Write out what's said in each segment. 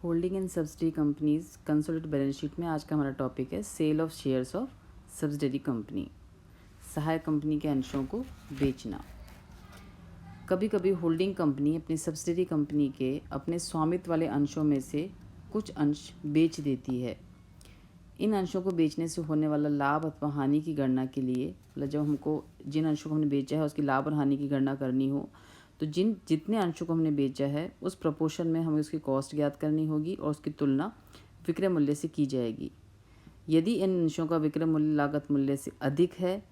Holding and subsidy companies consolidated balance sheet में आज का हमारा टॉपिक है sale of shares of subsidiary company, सहायक कंपनी के अंशों को बेचना। कभी कभी होल्डिंग कंपनी अपनी सब्सिडरी कंपनी के अपने स्वामित्व वाले अंशों में से कुछ अंश बेच देती है। इन अंशों को बेचने से होने वाला लाभ अथवा हानि की गणना के लिए, मतलब जब हमको जिन अंशों को हमने बेचा है उसकी लाभ और हानि की गणना करनी हो तो जितने अंशों को हमने बेचा है उस प्रपोर्शन में हमें उसकी कॉस्ट ज्ञात करनी होगी और उसकी तुलना विक्रय मूल्य से की जाएगी। यदि इन अंशों का विक्रय मूल्य लागत मूल्य से अधिक है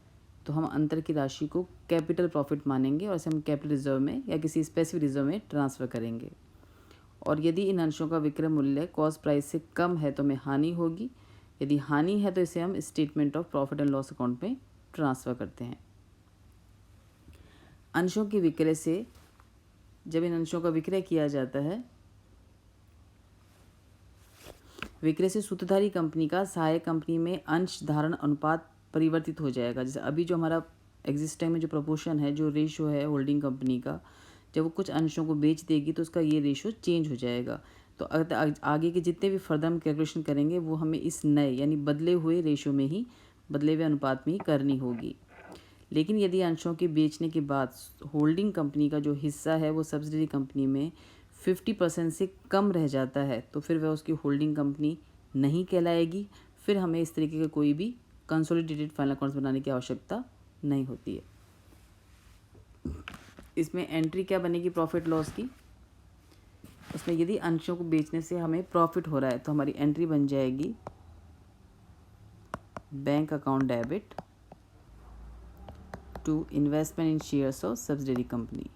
तो हम अंतर की राशि को कैपिटल प्रॉफिट मानेंगे और इसे हम कैपिटल रिजर्व में या किसी स्पेसिफिक रिजर्व में ट्रांसफ़र करेंगे। और यदि इन अंशों का विक्रय मूल्य कॉस्ट प्राइस से कम है तो हमें हानि होगी। यदि हानि है तो इसे हम statement of profit and loss account में ट्रांसफ़र करते हैं। अंशों के विक्रय से, जब इन अंशों का विक्रय किया जाता है, विक्रय से सूत्रधारी कंपनी का सहायक कंपनी में अंश धारण अनुपात परिवर्तित हो जाएगा। जैसे अभी जो हमारा एग्जिस्टिंग में जो प्रपोर्शन है, जो रेशो है होल्डिंग कंपनी का, जब वो कुछ अंशों को बेच देगी तो उसका ये रेशो चेंज हो जाएगा। तो आगे के जितने भी फर्दर हम कैलकुलेशन करेंगे वो हमें इस नए यानी बदले हुए रेशो में ही, बदले हुए अनुपात में ही करनी होगी। लेकिन यदि अंशों के बेचने के बाद होल्डिंग कंपनी का जो हिस्सा है वो सब्सिडरी कंपनी में 50% से कम रह जाता है तो फिर वह उसकी होल्डिंग कंपनी नहीं कहलाएगी। फिर हमें इस तरीके का कोई भी कंसोलिडेटेड फाइनल अकाउंट्स बनाने की आवश्यकता नहीं होती है। इसमें एंट्री क्या बनेगी प्रॉफिट लॉस की? उसमें यदि अंशों को बेचने से हमें प्रॉफिट हो रहा है तो हमारी एंट्री बन जाएगी bank account debit to investment in shares of subsidiary company.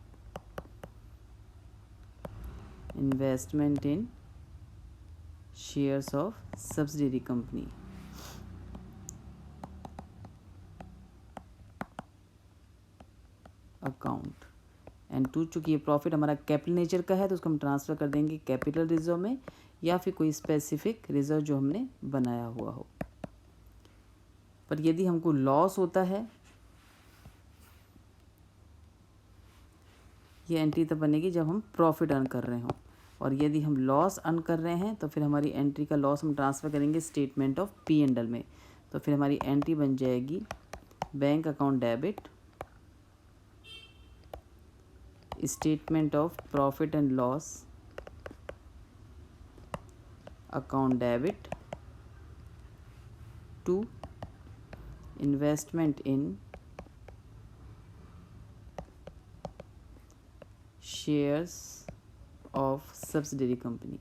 Investment in shares of subsidiary company. Account and to, चूँकि ये प्रॉफिट हमारा कैपिटल नेचर का है तो उसको हम ट्रांसफ़र कर देंगे कैपिटल रिजर्व में या फिर कोई स्पेसिफिक रिजर्व जो हमने बनाया हुआ हो। पर यदि हमको लॉस होता है, ये एंट्री तब बनेगी जब हम प्रॉफिट अर्न कर रहे हों। और यदि हम लॉस अर्न कर रहे हैं तो फिर हमारी एंट्री का लॉस हम ट्रांसफ़र करेंगे statement of P and L में। तो फिर हमारी एंट्री बन जाएगी bank account debit statement of profit and loss account debit to investment in shares of subsidiary company,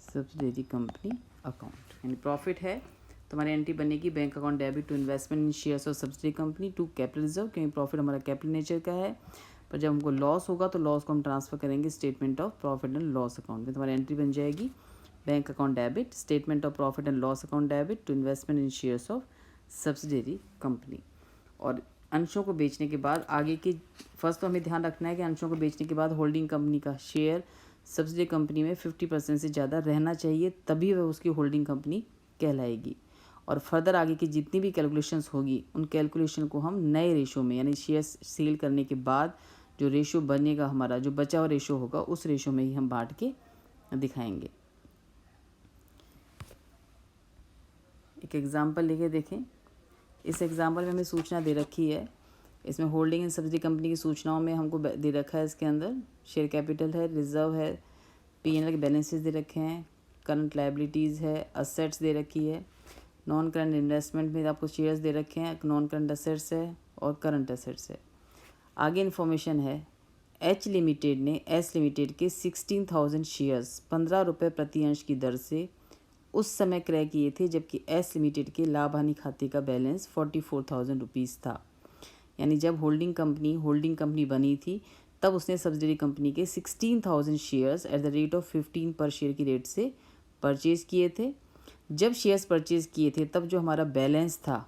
subsidiary company account. यानी प्रॉफिट है तो हमारी एंट्री बनेगी bank account debit to investment in shares of subsidiary company to capital reserve, क्योंकि profit हमारा capital nature का है। पर जब हमको लॉस होगा तो लॉस को हम ट्रांसफ़र करेंगे statement of profit and loss account में। तो हमारी एंट्री बन जाएगी bank account debit statement of profit and loss account debit to investment in shares of subsidiary company. और अंशों को बेचने के बाद आगे के, फर्स्ट तो हमें ध्यान रखना है कि अंशों को बेचने के बाद होल्डिंग कंपनी का शेयर सब्सिडरी कंपनी में 50% से ज़्यादा रहना चाहिए, तभी वह उसकी होल्डिंग कंपनी कहलाएगी। और फर्दर आगे की जितनी भी कैलकुलेशंस होगी उन कैलकुलेशन को हम नए रेशो में, यानी शेयर सेल करने के बाद जो रेशो बनेगा, हमारा जो बचा हुआ रेशो होगा उस रेशो में ही हम बांट के दिखाएंगे। एक एग्जाम्पल लेके देखें। इस एग्जाम्पल में हमें सूचना दे रखी है, इसमें होल्डिंग एंड सब्सिडरी कंपनी की सूचनाओं में हमको दे रखा है, इसके अंदर शेयर कैपिटल है, रिजर्व है, पी&एल के बैलेंसेस दे रखे हैं, करंट लायबिलिटीज़ है, असेट्स दे रखी है, नॉन करंट इन्वेस्टमेंट में आपको शेयर्स दे रखे हैं, नॉन करंट असेट्स है और करंट असेट्स है। आगे इन्फॉर्मेशन है, एच लिमिटेड ने एस लिमिटेड के 16,000 शेयर्स 15 रुपये प्रति अंश की दर से उस समय क्रय किए थे जबकि एस लिमिटेड के लाभ हानि खाते का बैलेंस 44,000 रुपीज़ था। यानी जब होल्डिंग कंपनी बनी थी तब उसने सब्सिडरी कंपनी के 16,000 shares at the rate of 15 पर शेयर की रेट से परचेज़ किए थे। जब शेयर्स परचेज़ किए थे तब जो हमारा बैलेंस था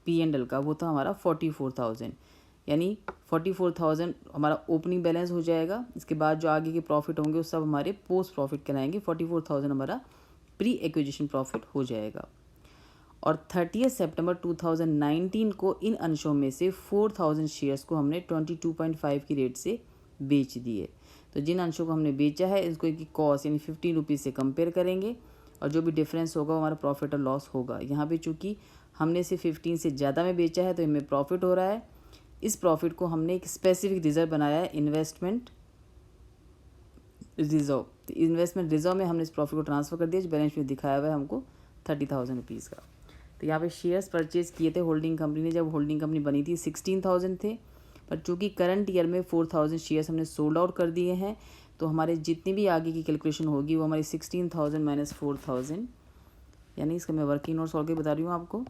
P&L का वो था हमारा 44,000। यानी 44,000 हमारा ओपनिंग बैलेंस हो जाएगा। इसके बाद जो आगे के प्रॉफिट होंगे वो सब हमारे पोस्ट प्रॉफिट कहलाएंगे। 44,000 हमारा प्री एक्विजिशन प्रॉफिट हो जाएगा। और 30 सितंबर 2019 को इन अंशों में से 4,000 शेयर्स को हमने 22.5 की रेट से बेच दिए। तो जिन अंशों को हमने बेचा है इसको की कॉस्ट यानी 15 रुपीज़ से कंपेयर करेंगे और जो भी डिफरेंस होगा वो हमारा प्रॉफिट और लॉस होगा। यहाँ पे चूँकि हमने इसे 15 से ज़्यादा में बेचा है तो हमें प्रॉफिट हो रहा है। इस प्रॉफिट को हमने एक स्पेसिफिक रिजर्व बनाया है, इन्वेस्टमेंट रिजर्व। तो इन्वेस्टमेंट रिजर्व में हमने इस प्रॉफिट को ट्रांसफ़र कर दिया जो बैलेंस में दिखाया हुआ है हमको 30,000 रुपीज़ का। तो यहाँ पे शेयर्स परचेज किए थे होल्डिंग कंपनी ने, जब होल्डिंग कंपनी बनी थी 16,000 थे, पर चूँकि करंट ईयर में 4,000 शेयर्स हमने सोल्ड आउट कर दिए हैं तो हमारे जितनी भी आगे की कैलकुलेशन होगी वो हमारी 16,000 माइनस 4,000, यानी इसका मैं वर्किंग नोट सॉल्व के बता रही हूँ आपको।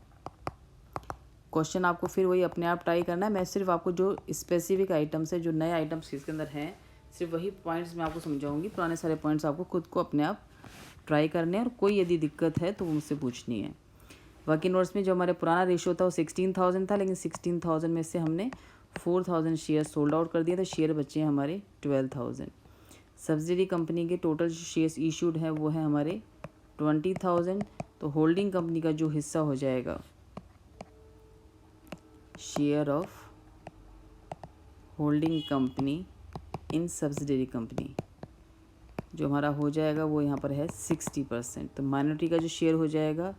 क्वेश्चन आपको फिर वही अपने आप ट्राई करना है। मैं सिर्फ आपको जो स्पेसिफिक आइटम्स है, जो नए आइटम्स इसके अंदर हैं, सिर्फ वही पॉइंट्स मैं आपको समझाऊंगी। पुराने सारे पॉइंट्स आपको खुद को अपने आप ट्राई करने हैं और कोई यदि दिक्कत है तो वो मुझसे पूछनी है। वर्किंग नोट्स में जो हमारे पुराना रेशियो था वो 16,000 था, लेकिन 16,000 में से हमने 4,000 शेयर सोल्ड आउट कर दिया तो शेयर बचे हैं हमारे 12,000। सब्सिडी कंपनी के टोटल शेयर्स इशूड हैं वो है हमारे 20,000। तो होल्डिंग कंपनी का जो हिस्सा हो जाएगा share of holding company in subsidiary company जो हमारा हो जाएगा वो यहाँ पर है 60%। तो माइनॉरिटी का जो शेयर हो जाएगा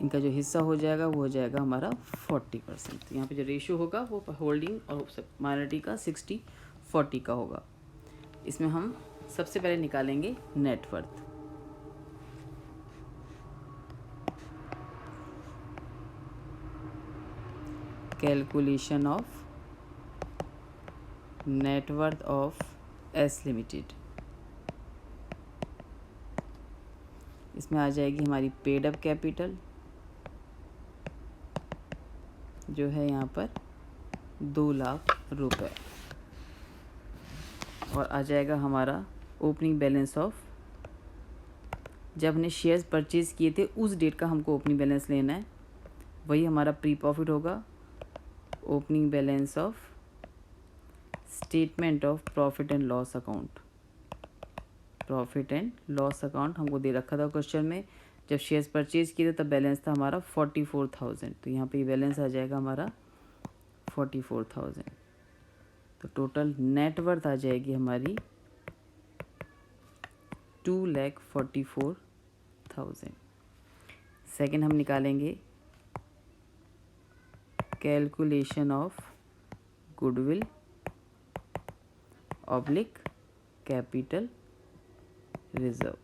इनका जो हिस्सा हो जाएगा वो हो जाएगा हमारा 40%। तो यहाँ पे जो रेशियो होगा वो होल्डिंग और माइनॉरिटी का 60-40 का होगा। इसमें हम सबसे पहले निकालेंगे net worth. Calculation of net worth of S limited. इसमें आ जाएगी हमारी पेड अप कैपिटल जो है यहाँ पर 2 लाख रुपए, और आ जाएगा हमारा ओपनिंग बैलेंस ऑफ, जब हमने शेयर्स परचेज़ किए थे उस डेट का हमको ओपनिंग बैलेंस लेना है, वही हमारा प्री प्रॉफिट होगा। Opening balance of statement of profit and loss account. Profit and loss account हमको दे रखा था क्वेश्चन में, जब शेयर्स परचेज किए थे तब बैलेंस था हमारा 44,000। तो यहाँ पे ये बैलेंस आ जाएगा हमारा 44,000। तो टोटल नेटवर्थ आ जाएगी हमारी 2,44,000। सेकेंड हम निकालेंगे calculation of goodwill oblique capital reserve.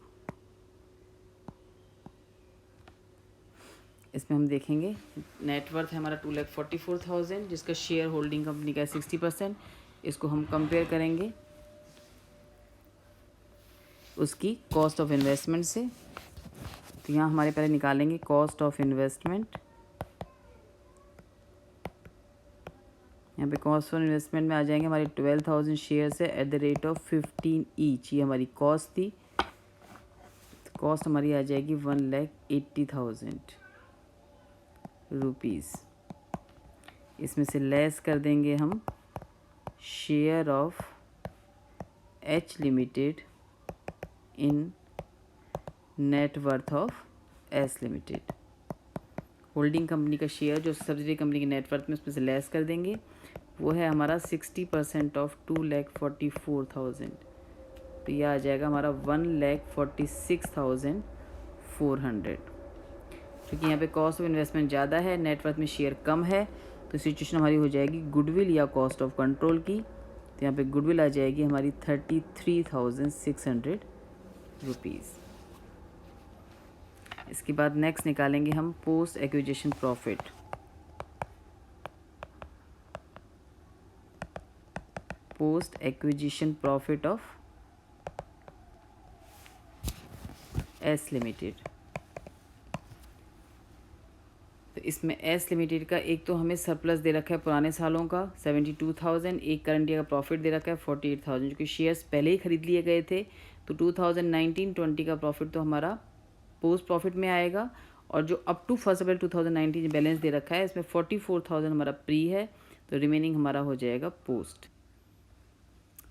इसमें हम देखेंगे नेटवर्थ है हमारा 2,44,000 जिसका शेयर होल्डिंग कंपनी का है 60%। इसको हम कंपेयर करेंगे उसकी कॉस्ट ऑफ इन्वेस्टमेंट से। तो यहाँ हमारे पहले निकालेंगे कॉस्ट ऑफ इन्वेस्टमेंट। यहाँ पे कॉस्ट ऑफ इन्वेस्टमेंट में आ जाएंगे हमारी 12,000 शेयर्स है at the rate of 15 each, ये हमारी कॉस्ट थी। तो कॉस्ट हमारी आ जाएगी 1,80,000 रुपीज़। इसमें से लेस कर देंगे हम share of H limited in net worth of S limited. Holding company का शेयर जो सब्सिडरी कंपनी के नेटवर्थ में उसमें से लेस कर देंगे, वो है हमारा 60% ऑफ 2,44,000। तो यह आ जाएगा हमारा 1,46,400। क्योंकि यहाँ पे कॉस्ट ऑफ इन्वेस्टमेंट ज़्यादा है, नेटवर्थ में शेयर कम है, तो सिचुएशन हमारी हो जाएगी गुडविल या कॉस्ट ऑफ कंट्रोल की। तो यहाँ पे गुडविल आ जाएगी हमारी 33,600 रुपीज़। इसके बाद नेक्स्ट निकालेंगे हम post acquisition profit. Post acquisition profit of S limited. तो इसमें एस लिमिटेड का एक तो हमें सरप्लस दे रखा है पुराने सालों का 72,000, एक करंट ईयर का प्रॉफिट दे रखा है 48,000, जो कि शेयर्स पहले ही खरीद लिए गए थे। तो 2019-20 का प्रॉफिट तो हमारा पोस्ट प्रॉफिट में आएगा, और जो अप टू 1 अप्रैल 2019 बैलेंस दे रखा है इसमें 44,000 हमारा प्री है, तो रिमेनिंग हमारा हो जाएगा पोस्ट।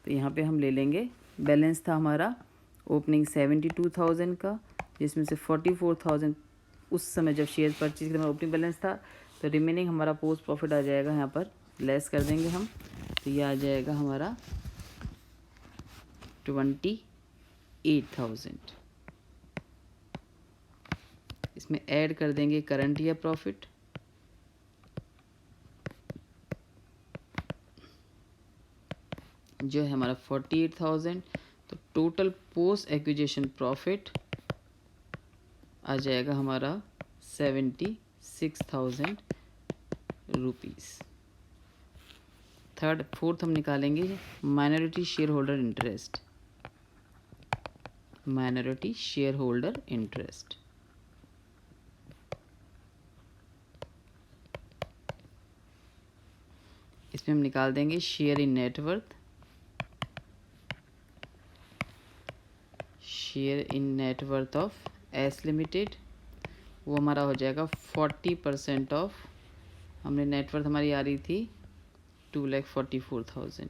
तो यहाँ पे हम ले लेंगे बैलेंस था हमारा ओपनिंग 72,000 का, जिसमें से 44,000 उस समय जब शेयर परचेज का ओपनिंग बैलेंस था, तो रिमेनिंग हमारा पोस्ट प्रॉफिट आ जाएगा, यहाँ पर लेस कर देंगे हम, तो ये आ जाएगा हमारा 28,000। इसमें ऐड कर देंगे करंट ईयर प्रॉफिट, जो है हमारा 48,000। तो टोटल पोस्ट एक्विजिशन प्रॉफिट आ जाएगा हमारा 76,000 रुपीज़। फोर्थ हम निकालेंगे minority share holder interest. Minority share holder interest इसमें हम निकाल देंगे share in net worth. Share in net worth of S limited, वो हमारा हो जाएगा 40% ऑफ, हमने नेटवर्थ हमारी आ रही थी 2,44,000,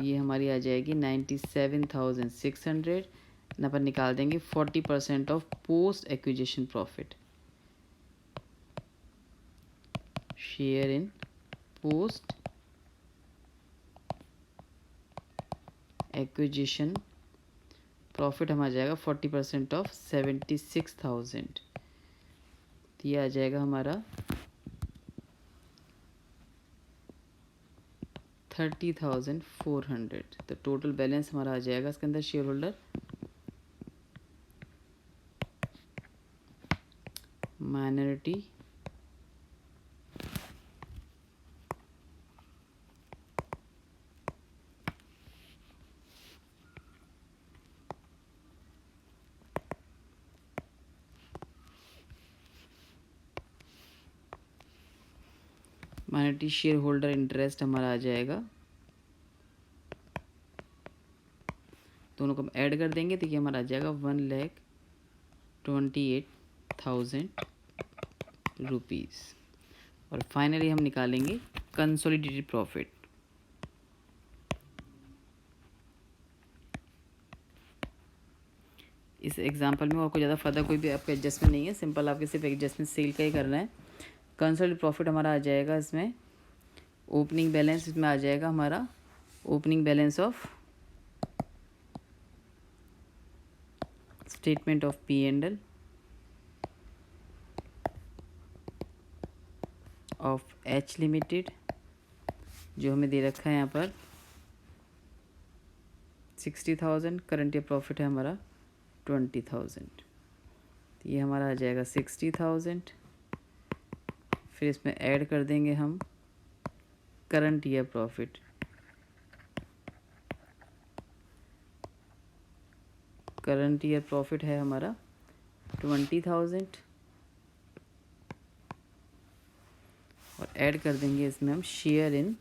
ये हमारी आ जाएगी 97,600। यहाँ पर निकाल देंगे 40% of post acquisition profit. Share in post acquisition profit हमारा जाएगा 40% ऑफ 76,000, तो ये आ जाएगा हमारा 30,400। तो टोटल बैलेंस हमारा आ जाएगा इसके अंदर share holder minority minority share holder interest हमारा आ जाएगा, दोनों को हम ऐड कर देंगे तो ये हमारा आ जाएगा 1,28,000 रुपीज़। और फाइनली हम निकालेंगे कंसोलिडेटेड प्रॉफिट। इस एग्जांपल में और कोई ज़्यादा फ़र्दर कोई भी आपका एडजस्टमेंट नहीं है, सिंपल आपके सिर्फ एडजस्टमेंट सेल का ही करना है। कंसोलिडेटेड प्रॉफिट हमारा आ जाएगा इसमें ओपनिंग बैलेंस, इसमें आ जाएगा हमारा opening balance of statement of P&L of H limited, जो हमें दे रखा है यहाँ पर 60,000। करंट ईयर प्रॉफिट है हमारा 20,000, तो ये हमारा आ जाएगा 60,000। फिर इसमें ऐड कर देंगे हम current year profit, current year profit है हमारा 20,000, और ऐड कर देंगे इसमें हम share in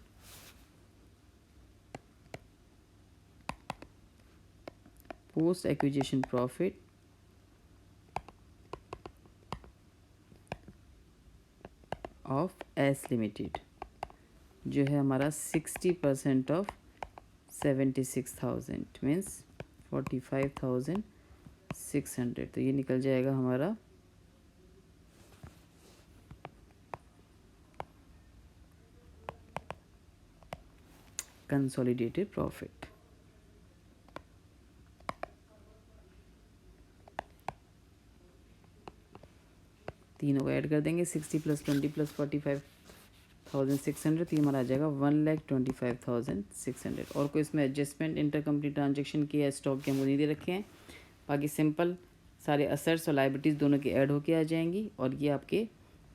post acquisition profit of S limited, जो है हमारा 60% ऑफ 76,000 मीन्स 45,600। तो ये निकल जाएगा हमारा कंसोलिडेटेड प्रॉफिट। तीनों को ऐड कर देंगे, 60 + 20 + 45,600, तो ये हमारा आ जाएगा 1,25,600। और कोई इसमें एडजस्टमेंट इंटरकंपनी ट्रांजेक्शन की या स्टॉक के हमको नहीं दे रखे हैं, बाकी सिंपल सारे असेट्स और लाइबिलिटीज़ दोनों की ऐड होके आ जाएंगी, और ये आपके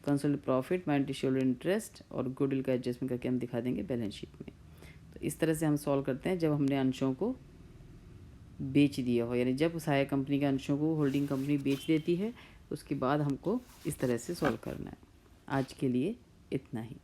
consolidated profit, minority share holder interest और गुडविल का एडजस्टमेंट करके हम दिखा देंगे बैलेंस शीट में। तो इस तरह से हम सॉल्व करते हैं जब हमने अंशों को बेच दिया हो, यानी जब सहायक कंपनी के अंशों को होल्डिंग कंपनी बेच देती है, उसके बाद हमको इस तरह से सॉल्व करना है। आज के लिए इतना ही।